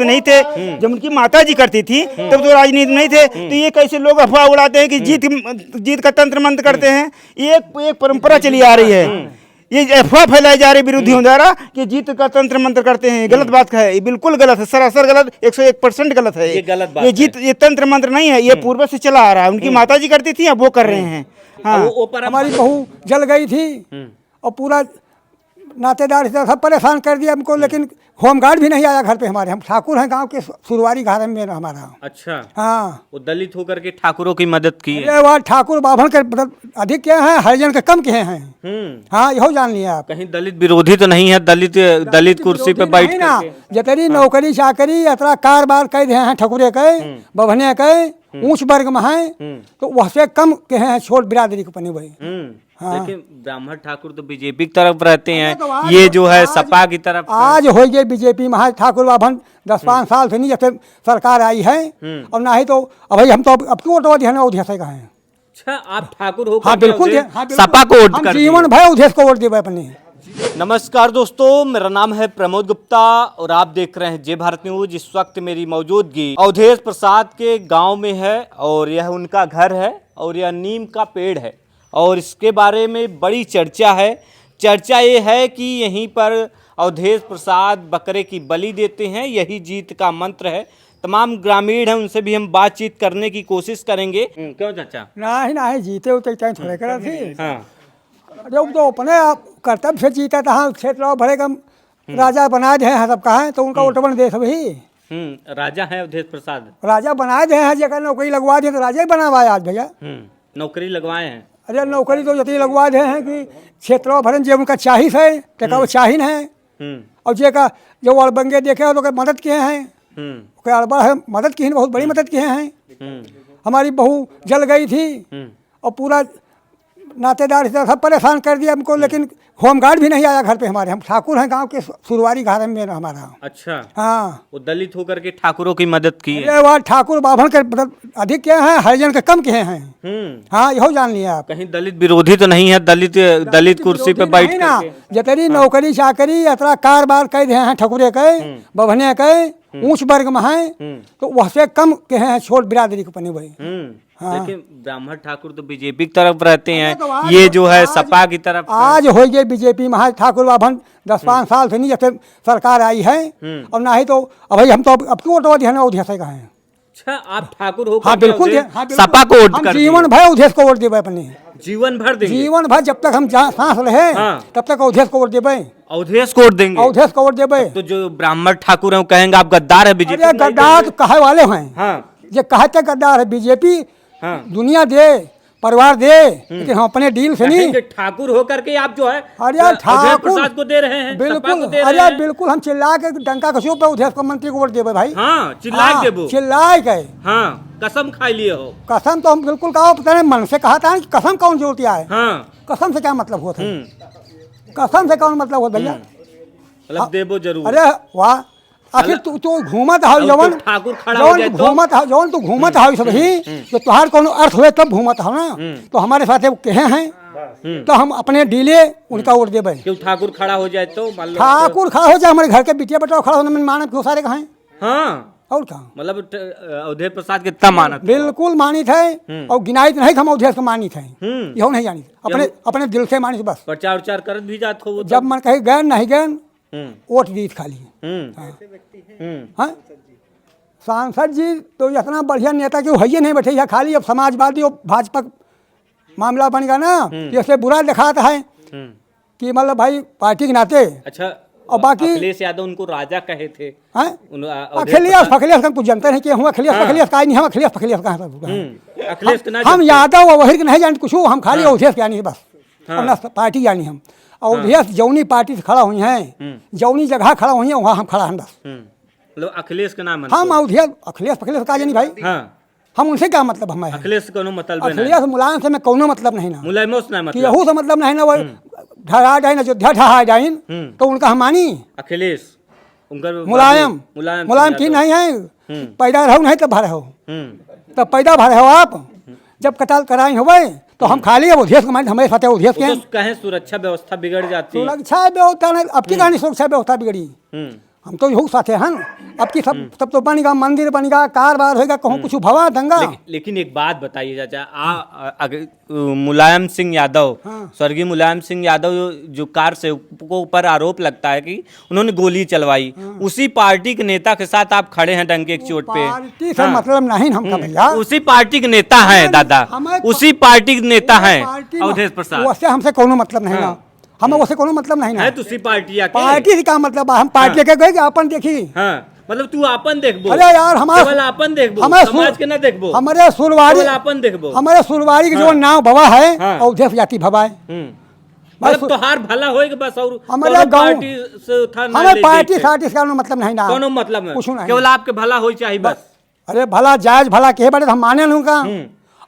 नहीं थे। जब उनकी माता जी करती थी तब तो राजनीति नहीं थे। तो ये कैसे लोग अफवाह उड़ाते हैं कि जीत का तंत्र मंत्र करते हैं। ये एक परंपरा चली आ रही है। ये अफवाह फैलाई जा रही विरोधियों द्वारा कि जीत का तंत्र मंत्र करते हैं। गलत बात है, ये बिल्कुल गलत है, सरासर गलत, 101% गलत है। ये गलत बात ये जीत ये तंत्र मंत्र नहीं है, ये पूर्व से चला आ रहा है। उनकी माता जी करती थी, अब वो कर रहे हैं। हाँ, हमारी बहू जल गई थी और पूरा नातेदार से सब परेशान कर दिया हमको, लेकिन होमगार्ड भी नहीं आया घर पे हमारे। हम ठाकुर हैं गांव के, सुरवारी घर में हमारा। अच्छा, हाँ, वो दलित होकर के ठाकुरों की मदद की है। अरे वाह, ठाकुर बाभन के मतलब अधिक के हैं, हरिजन के कम के हैं। हाँ, यहो जान लिया आप। कहीं दलित विरोधी तो नहीं है? दलित कुर्सी पे बैठ ना, जितनी नौकरी चाकरी यात्रा कारोबार कह रहे हैं ठकुरे के, बभने के, ऊंच वर्ग में हैं, तो वह से कम के हैं छोट बिरादरी के बने हुए। हाँ। लेकिन ब्राह्मण ठाकुर तो बीजेपी की तरफ रहते हैं, तो ये जो है सपा की तरफ। आज हो गए बीजेपी में ठाकुर बाभन 10-5 साल से नहीं, जब से सरकार आई है। और ना ही तो अब हम तो अब क्यों वोट दिया उधेश का है। अच्छा, आप ठाकुर हो? हाँ बिल्कुल, सपा को वोट कर जीवन भर उधेश को वोट दिए अपने। नमस्कार दोस्तों, मेरा नाम है प्रमोद गुप्ता और आप देख रहे हैं जय भारत न्यूज। इस वक्त मेरी मौजूदगी अवधेश प्रसाद के गांव में है और यह उनका घर है और यह नीम का पेड़ है और इसके बारे में बड़ी चर्चा है। चर्चा ये है कि यहीं पर अवधेश प्रसाद बकरे की बलि देते हैं, यही जीत का मंत्र है। तमाम ग्रामीण हैं, उनसे भी हम बातचीत करने की कोशिश करेंगे। क्यों चाचा? ना जीते उते चाहे थोड़े करा थे। हाँ, जब तो अपने कर्तव्य से जीता था, क्षेत्र भरे का राजा बनाए दे हैं सब कहा, तो उनका वोट बन दे सभी। राजा है अवधेश प्रसाद, राजा बनाए दे हैं, जगह नौकरी लगवा दिए तो राजा ही बनावा आज भैया। नौकरी लगवाए हैं। अरे नौकरी तो जतनी लगवा दे हैं कि क्षेत्र भरन जो उनका चाहिए है टेका वो चाहिए है। और जे का जो अड़बंगे देखे हो तो मदद किए हैं, अड़बा है मदद की, बहुत बड़ी मदद किए हैं। हमारी बहू जल गई थी और पूरा नातेदार से सब परेशान कर दिया हमको, लेकिन होमगार्ड भी नहीं आया घर पे हमारे। हम ठाकुर हैं गांव के, सुरवारी घर में हमारा। अच्छा, हाँ, वो दलित होकर के ठाकुरों की मदद की है। अरे वाह, ठाकुर बाभन के मतलब अधिक के हैं, हरिजन के कम के हैं। हाँ, यहो जान लिया आप। कहीं दलित विरोधी तो नहीं है? दलित कुर्सी पे बैठ ना, जितनी नौकरी चाकरी यात्रा कारोबार कह रहे हैं ठकुरे के, बभने के, ऊंच वर्ग में हैं, तो वह से कम के हैं छोट बिरादरी के बने हुए। हाँ। लेकिन ब्राह्मण ठाकुर तो बीजेपी की तरफ रहते हैं, ये जो है सपा की तरफ। आज हो गए बीजेपी में ठाकुर बाभन 10-5 साल से नहीं, जब से सरकार आई है। और ना ही तो अब हम तो अब क्यों वोट दिया उधेश का है। अच्छा, आप ठाकुर हो? हाँ बिल्कुल, सपा को वोट कर जीवन भर उधेश को वोट देवे अपने। जीवन भर देंगे? जीवन भर जब तक हम सांस रहे तब तक अवधेश को वोट देवे। अवधेश को वोट देंगे? अवधेश को वोट देवे। तो जो ब्राह्मण ठाकुर है कहेंगे आप गद्दार है बीजेपी? अरे गद्दार तो कहे वाले हैं, जो कहते गद्दार है बीजेपी। दुनिया दे, परिवार दे, लेकिन हम अपने डील से नहीं। ठाकुर होकर के आप जो है अरे ठाकुर प्रसाद को दे रहे हैं, बिल्कुल। अरे बिल्कुल, हम चिल्ला के डंका कसियों पे उधेश को मंत्री को वोट देवे भाई। हाँ, चिल्ला के। हाँ, कसम खा लिए हो? कसम तो हम बिल्कुल कहा, पता नहीं मन से कहा था कि कसम कौन सी होती है। कसम से क्या मतलब होता है? कसम से कौन मतलब होता भैया? मतलब देवो जरूर। अरे वाह, आखिर तू घूमत है जवन ठाकुर खड़ा हो जाए तो घूमत है, जवन तू घूमत है सब ही, तो तुहार कोनो अर्थ हुए तब घूमत है ना। तो हमारे साथ कहे हैं तो हम अपने डीले उनका वोट देवे। क्यों ठाकुर खड़ा हो जाए तो? ठाकुर खड़ा हो जाए, हमारे घर के बिटिया बेटा खड़ा होने में मानत क्यों सारे कहें। हाँ, और कहा मतलब अवधेश प्रसाद कितना मानत? बिल्कुल मानित है, और गिनाइत नहीं हम अवधेश को मानित है। यहो नहीं जानी, अपने दिल से मानित बस। प्रचार उचार करत भी जात हो? जब मन कहे गए नहीं गए वोट दीत खाली। हाँ, सांसद जी तो इतना बढ़िया नेता कि है नहीं बैठे, खाली अब समाजवादी और भाजपा मामला बन गया ना, जैसे बुरा दिखाता है कि मतलब भाई पार्टी के नाते। अच्छा, और बाकी अखिलेश यादव उनको राजा कहे थे। अखिलेश कुछ जानते हैं कि हम अखिलेश का नहीं, हम अखिलेश का हम यादव वही के नहीं जानते कुछ, हम खाली अवधेश के यानी बस, अपना पार्टी यानी हम अवधेश जौनी पार्टी से खड़ा हुई हैं, जौनी जगह खड़ा हुई है वहाँ हम खड़ा हैं बस। मतलब अखिलेश का नाम हम अवधेश अखिलेश का जानी भाई। हम उनसे क्या मतलब? हमें अखिलेश से कोनो मतलब नहीं। अखिलेश मुलायम से मैं कोनो मतलब नहीं ना, मुलायम से मतलब यहू से मतलब नहीं ना। वो ढरा जाए ना, अयोध्या ढहा जाए तो उनका हम मानी। अखिलेश उनका मुलायम की नहीं है, पैदा रहो नहीं तब भरे हो, तब पैदा भरे हो आप। जब कताल कराई हो तो हम खाली अब अवधेश को माने, हमारे साथ अवधेश के कहें सुरक्षा व्यवस्था बिगड़ जाती है। सुरक्षा व्यवस्था अब की कहानी सुरक्षा व्यवस्था बिगड़ी। हम तो यहू साथे हैं। अब की सब तो बनेगा, मंदिर बनेगा, कारबार होगा, कहूँ कुछ भवा दंगा। लेकिन एक बात बताइए चाचा, मुलायम सिंह यादव, हाँ। स्वर्गीय मुलायम सिंह यादव जो कार से को ऊपर आरोप लगता है कि उन्होंने गोली चलवाई, उसी पार्टी के नेता के साथ आप खड़े हैं डंके की चोट पे। पार्टी से मतलब नहीं हमका भैया। उसी पार्टी के नेता हैं दादा, उसी पार्टी के नेता हैं अवधेश प्रसाद। उससे हमसे कोनो मतलब नहीं ना, हमें उससे कोनो मतलब नहीं ना। है तो उसी पार्टी पार्टी से क्या मतलब, हम पार्टी के गए अपन देखी। हाँ, मतलब तू आपन देखबो। अरे यार केवल आपन देखबो, समाज के ना देखबो। हमारे सुरवारी, केवल आपन देखबो। हमारे सुरवारी के जो नाव भवा है, अवधेश जाति भवा है। मतलब तोहार भला होएगा बस, और हमारे गांव पार्टी से था ना, हमें पार्टी सार्टी से कोनो मतलब नहीं ना, कोनो मतलब कुछ नहीं, नहीं। केवल आपके भला हो चाहिए बस। अरे भला जायज भला के बड़े हम माने उनका,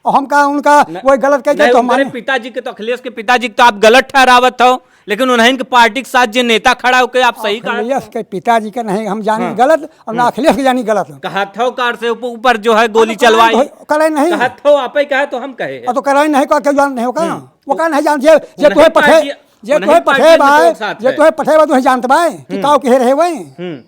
और हमका उनका वही गलत कह तो हम माने। पिताजी के तो, अखिलेश के पिताजी के तो आप गलत ठहरावत हो, लेकिन उन्हें के पार्टी के साथ जो नेता खड़ा होकर आप सही कहा। अखिलेश के पिताजी का नहीं हम जानी गलत, और ना अखिलेश के जानी गलत। कहा था कार से ऊपर जो है गोली चलवाई, करे नहीं, कहा था आप ही कहा तो हम कहे तो करे नहीं का जान नहीं होगा, वो का नहीं जान जे तोहे पठे, जे तोहे पठे भाई, जे तोहे पठे बा तोहे जानत भाई कि काऊ के रहे वही।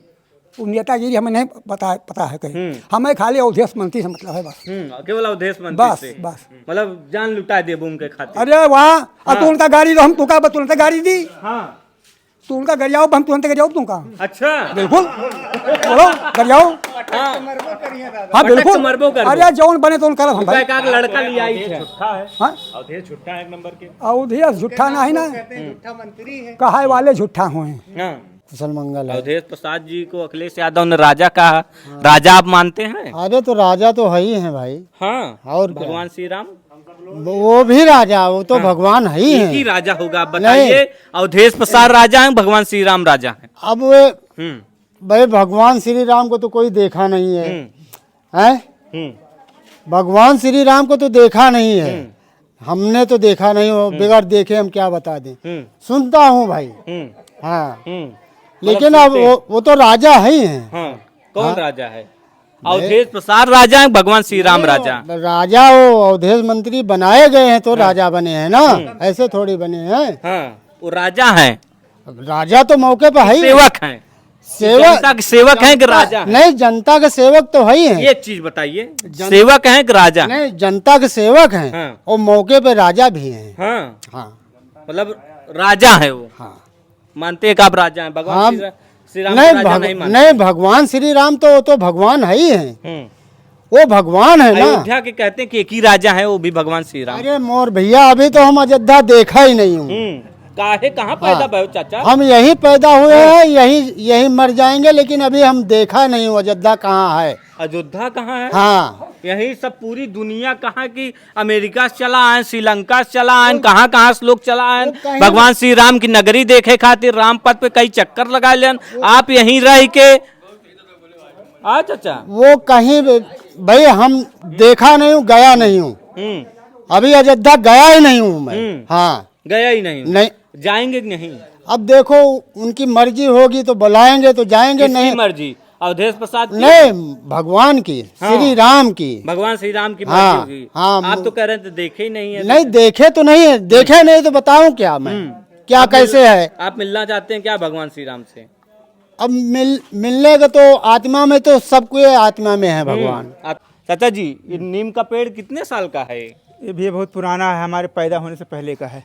वो नेतागिरी हमें नहीं पता है कहीं, हमें खाली अवधेश मंत्री से मतलब है बस। केवल अवधेश मंत्री बस से बस, मतलब जान लुटा दे उनके खातिर। अरे वाह, अब तू उनका गाड़ी दो, हम तू का तुरंत गाड़ी दी, हाँ तू उनका गरियाओ, हम तुरंत गरियाओ तुमका। अच्छा बिल्कुल बोलो गरियाओ, हाँ बिल्कुल मरबो कर। अरे जौन बने तो उनका हम भाई। का लड़का लिया आई है, हाँ? अवधेश झूठा है एक नंबर के। अवधेश झूठा नहीं ना, कहाय वाले झूठा हुए। कुशल मंगल है। अवधेश प्रसाद जी को अखिलेश यादव ने राजा कहा, राजा आप मानते हैं? अरे तो राजा तो है ही है भाई। हाँ, और क्या? भगवान श्री राम वो भी राजा, वो तो भगवान है ही एक ही है। राजा होगा, आप बताइए। अवधेश प्रसाद राजा हैं, भगवान श्री राम राजा हैं। अब वे भाई भगवान श्री राम को तो कोई देखा नहीं है, हैं? भगवान श्री राम को तो देखा नहीं है, हमने तो देखा नहीं हो, बगैर देखे हम क्या बता दें। सुनता हूँ भाई, हाँ, लेकिन अब वो तो राजा है ही है। हाँ, कौन राजा है? अवधेश प्रसाद राजा हैं, भगवान श्री राम राजा। राजा वो अवधेश मंत्री बनाए गए हैं तो राजा बने हैं ना, ऐसे थोड़ी बने हैं। हाँ, वो राजा हैं, राजा तो मौके पर है ही। सेवक हैं, जनता के सेवक हैं कि राजा हैं? नहीं, जनता के सेवक तो है ही है। ये चीज बताइए, सेवक हैं कि राजा? नहीं, जनता के सेवक हैं, हाँ। और मौके पे राजा भी हैं। हाँ, हाँ मतलब राजा है वो। हाँ, मानते हैं कि आप राजा हैं? भगवान हाँ, श्री राम नहीं, राजा नहीं मानते? नहीं, भगवान श्री राम तो वो तो भगवान है ही है, वो भगवान है ना। अयोध्या के कहते हैं कि एक ही राजा है, वो भी भगवान श्री राम। अरे मोर भैया, अभी तो हम अयोध्या देखा ही नहीं हूँ। काहे कहाँ पैदा भयो चाचा? हम यही पैदा हुए हैं, यही मर जाएंगे, लेकिन अभी हम देखा नहीं हूँ अयोध्या कहाँ है। अयोध्या कहाँ है? हाँ, यही सब पूरी दुनिया कहाँ की, अमेरिका से चला आए, श्रीलंका से चला आए, कहाँ कहाँ से लोग चला आए भगवान श्री राम की नगरी देखे खातिर, रामपथ पे कई चक्कर लगा लेन। आप यहीं रह के चाचा वो कहीं भाई हम देखा नहीं हूँ, गया नहीं हूँ, अभी अयोध्या गया ही नहीं हूँ मैं। हाँ, गया ही नहीं? नहीं, जाएंगे कि नहीं? अब देखो उनकी मर्जी होगी तो बुलाएंगे तो जाएंगे, नहीं मर्जी अवधेश प्रसाद की? नहीं, भगवान की, श्री राम की, भगवान श्री राम की मर्जी हाँ, होगी। हाँ, आप तो कह रहे थे देखे ही नहीं है। नहीं देखे तो नहीं है, देखे नहीं तो बताऊं क्या मैं, क्या कैसे है। आप मिलना चाहते हैं क्या भगवान श्री राम से? अब मिलने का तो आत्मा में तो सबको आत्मा में है भगवान। चाचा जी, ये नीम का पेड़ कितने साल का है? ये भी बहुत पुराना है, हमारे पैदा होने से पहले का है।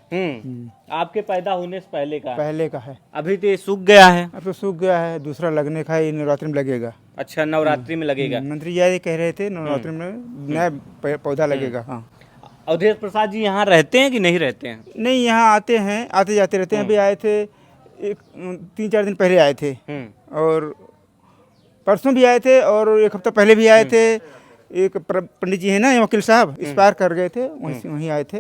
आपके पैदा होने से पहले का? पहले का है। अभी तो ये सूख गया है। अब तो सूख गया है, दूसरा लगने का है, ये नवरात्रि में लगेगा। अच्छा, नवरात्रि में लगेगा। मंत्री जी कह रहे थे नवरात्रि में नया पौधा लगेगा। हाँ, अवधेश प्रसाद जी यहाँ रहते हैं कि नहीं रहते हैं? नहीं, यहाँ आते हैं, आते जाते रहते हैं। अभी आए थे, 3-4 दिन पहले आए थे, और परसों भी आए थे, और 1 हफ्ता पहले भी आए थे। एक पंडित जी है ना, वकील साहब, एक्सपायर कर गए थे, वहीं आए थे।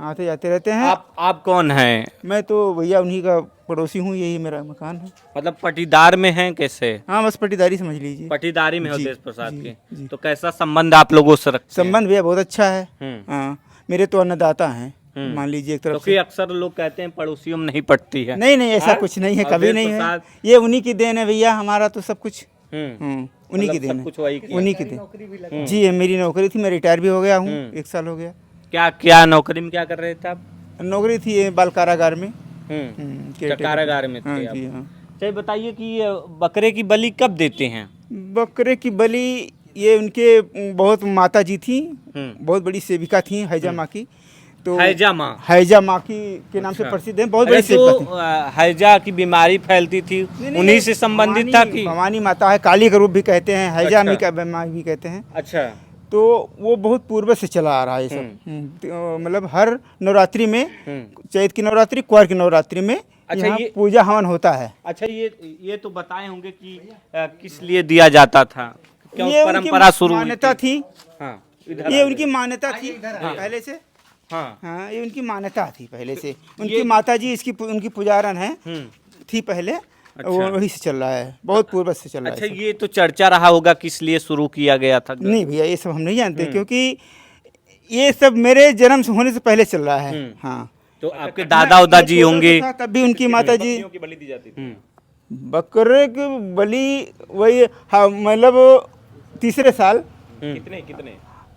आते जाते रहते हैं। आप कौन हैं? मैं तो भैया उन्हीं का पड़ोसी हूँ, यही मेरा मकान है। मतलब पटीदार में हैं कैसे? हाँ, बस पटीदारी समझ लीजिए। पटीदारी में अवधेश प्रसाद के। तो कैसा संबंध आप लोगों से रखते हैं? संबंध भैया बहुत अच्छा है। हाँ, मेरे तो अन्नदाता हैं, मान लीजिए एक तरफ से। अक्सर लोग कहते हैं पड़ोसियों में नहीं पटती है। नहीं, ऐसा कुछ नहीं है, कभी नहीं है। ये उन्हीं की देन है भैया, हमारा तो सब कुछ उन्हीं की देन है, उन्हीं की देन। जी, मेरी नौकरी थी, मैं रिटायर भी हो गया हूँ, 1 साल हो गया। क्या नौकरी में क्या कर रहे थे आप? नौकरी थी बाल कारागार में। कारागार में थे आप। चलिए बताइए कि ये बकरे की बलि कब देते हैं? बकरे की बलि ये उनके बहुत माता जी थी, बहुत बड़ी सेविका थी हैजा माँ की। तो हैजा माँ, हैजा माँ की के नाम से प्रसिद्ध है, बहुत बड़ी अरे सेविका थी। जो हैजा की बीमारी फैलती थी उन्हीं से संबंधित था कि? भवानी माता है, काली का रूप भी कहते हैं, हैजा अच्छा। माँ भी कहते हैं। अच्छा। तो वो बहुत पूर्व से चला आ रहा है ये सब। तो मतलब हर नवरात्रि में, चैत की नवरात्रि, कुंवर की नवरात्रि में अच्छा, यहाँ ये- पूजा हवन होता है। अच्छा, ये तो बताए होंगे कि किस लिए दिया जाता था, क्यों ये उनकी परंपरा शुरू हुई मान्यता थी? थी, हाँ, इधर ये आ उनकी मान्यता थी पहले से। हाँ। हाँ, ये उनकी मान्यता थी पहले से। उनकी माता जी इसकी उनकी पुजारन है, थी पहले। वो वही से चल रहा है, बहुत पूर्व से चल रहा अच्छा, है। ये तो चर्चा रहा होगा किस लिए शुरू किया गया था? नहीं भैया, ये सब हम नहीं जानते, क्योंकि ये सब मेरे जन्म से होने से पहले चल रहा है। हाँ, तो आपके दादा उदा जी होंगे? तब भी उनकी माता जी बलि दी जाती थी। बकरे की बलि वही, हाँ, मतलब तीसरे साल।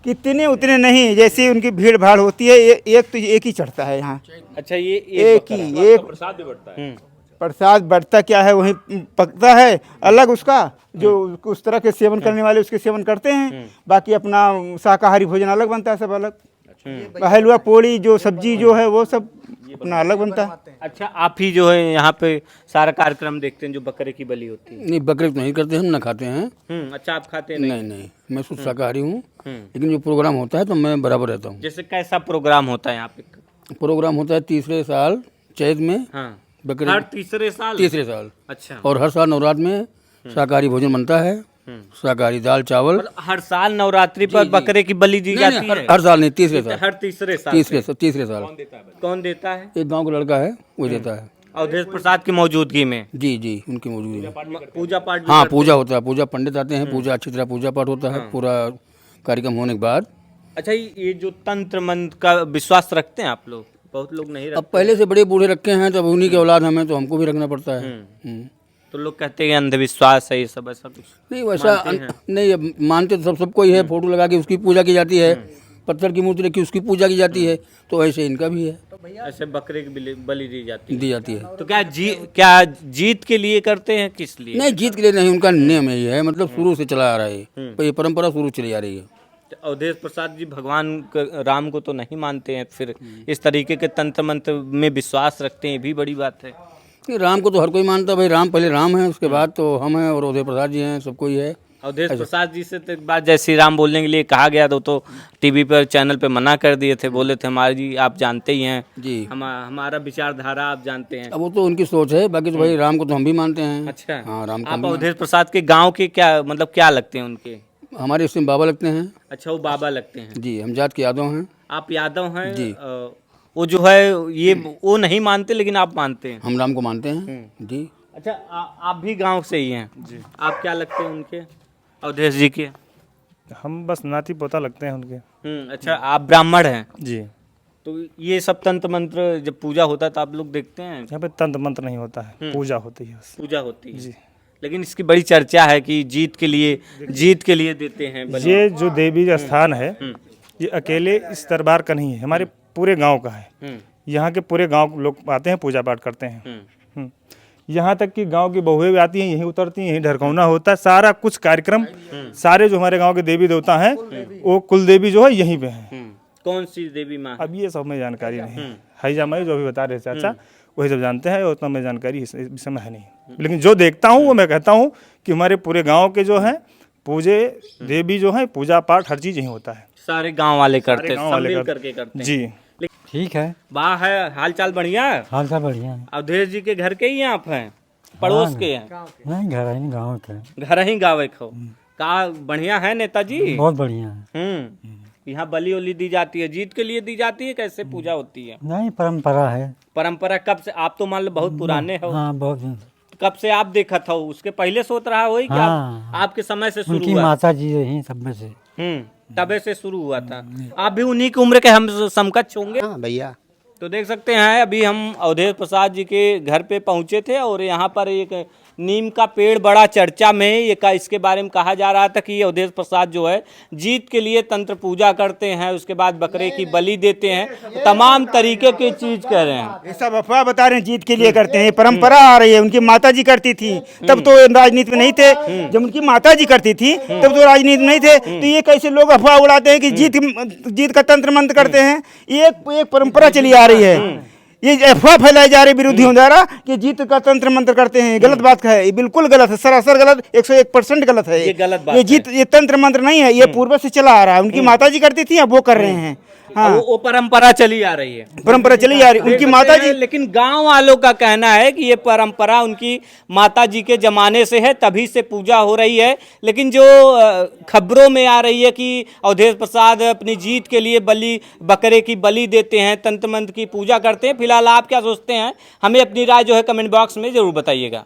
कितने उतने नहीं, जैसे उनकी भीड़ भाड़ होती है, एक तो एक ही चढ़ता है यहाँ। अच्छा, ये एक ही एक प्रसाद भी बढ़ता है। प्रसाद बढ़ता क्या है, वही पकता है अलग उसका, जो उस तरह के सेवन करने वाले उसके सेवन करते हैं। बाकी अपना शाकाहारी भोजन अलग बनता है, सब अलग। हलवा पूड़ी जो सब्जी जो है वो सब अपना अलग बनता है। अच्छा, आप ही जो है यहाँ पे सारा कार्यक्रम देखते हैं जो बकरे की बलि होती है? नहीं, बकरे तो नहीं करते, हम ना खाते हैं। अच्छा, आप खाते नहीं नहीं, मैं शुद्ध शाकाहारी हूँ। लेकिन जो प्रोग्राम होता है तो मैं बराबर रहता हूँ। जैसे कैसा प्रोग्राम होता है यहाँ पे? प्रोग्राम होता है तीसरे साल चैत में हाँ, बकरे, हर तीसरे साल? तीसरे साल। अच्छा, और हर साल नवरात्र में शाकाहारी भोजन बनता है, शाकाहारी दाल चावल। मतलब हर साल नवरात्रि पर बकरे की बलि दी जाती है? हर साल नहीं, तीसरे साल। हर तीसरे साल? तीसरे साल। कौन देता है? एक गांव का लड़का है, वो देता है। अवधेश प्रसाद की मौजूदगी में जी जी, उनकी मौजूदगी में पूजा पाठ भी हाँ करते पूजा होता है। पूजा पंडित आते हैं, पूजा अच्छी तरह पूजा पाठ होता है पूरा कार्यक्रम होने के बाद। हैं? अच्छा, ये जो तंत्र मंत्र का विश्वास रखते हैं आप लोग? बहुत लोग नहीं अब रखते। पहले से बड़े बूढ़े रखे हैं, तब उन्हीं के औलाद हमें, तो हमको भी रखना पड़ता है। तो लोग कहते हैं अंधविश्वास है ये सब, ऐसा कुछ? नहीं वैसा नहीं, अब मानते तो सब कोई है। फोटो लगा के उसकी पूजा की जाती है, पत्थर की मूर्ति रखी उसकी पूजा की जाती है, तो ऐसे इनका भी है, ऐसे बकरे की बलि दी जाती है? दी जाती है। तो क्या जीत के लिए करते हैं, किस लिए? नहीं, जीत के लिए नहीं, उनका नियम यही है, मतलब शुरू से चला आ रहा है, तो ये परंपरा शुरू चली आ रही है। अवधेश प्रसाद जी भगवान राम को तो नहीं मानते हैं, फिर इस तरीके के तंत्र मंत्र में विश्वास रखते हैं, ये भी बड़ी बात है। नहीं, राम को तो हर कोई मानता है भाई, राम पहले राम है, उसके बाद तो हम हैं और अवधेश प्रसाद जी हैं, सब कोई है। अवधेश प्रसाद जी से तो एक बार जय श्री राम बोलने के लिए कहा गया था, तो टीवी पर चैनल पे मना कर दिए थे, बोले थे हमारी जी आप जानते ही हैं जी, हमारा विचारधारा आप जानते हैं। अब वो तो उनकी सोच है, बाकी तो भाई राम को तो हम भी मानते हैं। अच्छा, हाँ, राम को आप हम भी अवधेश प्रसाद के गांव के क्या मतलब क्या लगते हैं उनके? हमारे इसमें बाबा लगते हैं। अच्छा, वो बाबा लगते हैं। जी, हम जात के यादव हैं। आप यादव हैं? जी। वो जो है ये वो नहीं मानते, लेकिन आप मानते हैं? हम राम को मानते हैं जी। अच्छा, आप भी गांव से ही हैं? जी। आप क्या लगते हैं उनके, अवधेश जी के? हम बस नाती पोता लगते हैं उनके। अच्छा, आप ब्राह्मण हैं? जी। तो ये सब तंत्र मंत्र जब पूजा होता है तो आप लोग देखते हैं? यहाँ पे तंत्र मंत्र नहीं होता है, पूजा होती है बस। पूजा होती है जी। लेकिन इसकी बड़ी चर्चा है कि जीत के लिए देते हैं बलि। ये जो देवी का स्थान है, ये अकेले इस दरबार का नहीं है, हमारे पूरे गांव का है। यहाँ के पूरे गांव लोग आते हैं, पूजा पाठ करते हैं। यहाँ तक कि गांव की बहुएं भी आती हैं, यहीं उतरती हैं, यहीं ढरकौना होता है, सारा कुछ कार्यक्रम। सारे जो हमारे गांव के देवी देवता हैं, वो कुल देवी जो है यहीं पे हैं। कौन सी देवी माँ? अब ये सब में जानकारी नहीं है। हैजा माई जो अभी बता रहे चाचा, वही सब जानते हैं, उतना में जानकारी इस विषय में है नहीं। लेकिन जो देखता हूँ वो मैं कहता हूँ कि हमारे पूरे गांव के जो हैं पूजे देवी जो है, पूजा पाठ हर चीज़ यहीं होता है। सारे गांव वाले करते हैं, गांव सब वाले मिल करते करके करते हैं। जी। ठीक है, वाह, है हाल चाल बढ़िया है? हाल चाल बढ़िया है। अवधेश जी के घर के ही आप हैं, पड़ोस के हैं? नहीं, घर ही गाँव के। घर ही गाँव खो का बढ़िया है नेताजी? बहुत बढ़िया है। यहाँ बलि उली दी जाती है, जीत के लिए दी जाती है, कैसे पूजा होती है? नहीं, परंपरा है। परंपरा कब से? आप तो मान लो बहुत पुराने हो। हाँ, बहुत दिन। कब से आप देखा था? उसके पहले से होता रहा हो क्या? हाँ। आपके समय से शुरू उनकी हुआ? माता जी यही सब में से। तबे से शुरू हुआ था। आप भी उन्हीं की उम्र के हम समकक्ष होंगे। हाँ भैया। तो देख सकते हैं अभी हम अवधेश प्रसाद जी के घर पे पहुंचे थे और यहाँ पर एक नीम का पेड़ बड़ा चर्चा में इसके बारे में कहा जा रहा था कि अवधेश प्रसाद जो है जीत के लिए तंत्र पूजा करते हैं, उसके बाद बकरे की बलि देते हैं, तमाम तरीके की चीज कह रहे हैं। ये सब अफवाह बता रहे हैं, जीत के लिए करते हैं, ये परंपरा आ रही है। उनकी माता जी करती थी तब तो राजनीति में नहीं थे, जब उनकी माता जी करती थी तब तो राजनीति में नहीं थे। तो ये कैसे लोग अफवाह उड़ाते हैं कि जीत का तंत्र मंत्र करते हैं। ये एक परंपरा चली आ रही है। ये अफवाह फैलाई जा रही विरोधियों द्वारा कि जीत का तंत्र मंत्र करते हैं। गलत बात है, ये बिल्कुल गलत है, सरासर गलत, 101% गलत है। ये गलत बात ये जीत, ये तंत्र मंत्र नहीं है, ये पूर्व से चला आ रहा है। उनकी माता जी करती थी, अब वो कर रहे हैं। हाँ, वो परंपरा चली आ रही है, परंपरा चली आ रही उनकी माता जी। लेकिन गांव वालों का कहना है कि ये परंपरा उनकी माता जी के जमाने से है, तभी से पूजा हो रही है। लेकिन जो खबरों में आ रही है कि अवधेश प्रसाद अपनी जीत के लिए बकरे की बलि देते हैं, तंत्र मंत्र की पूजा करते हैं, फिलहाल आप क्या सोचते हैं? हमें अपनी राय जो है कमेंट बॉक्स में जरूर बताइएगा।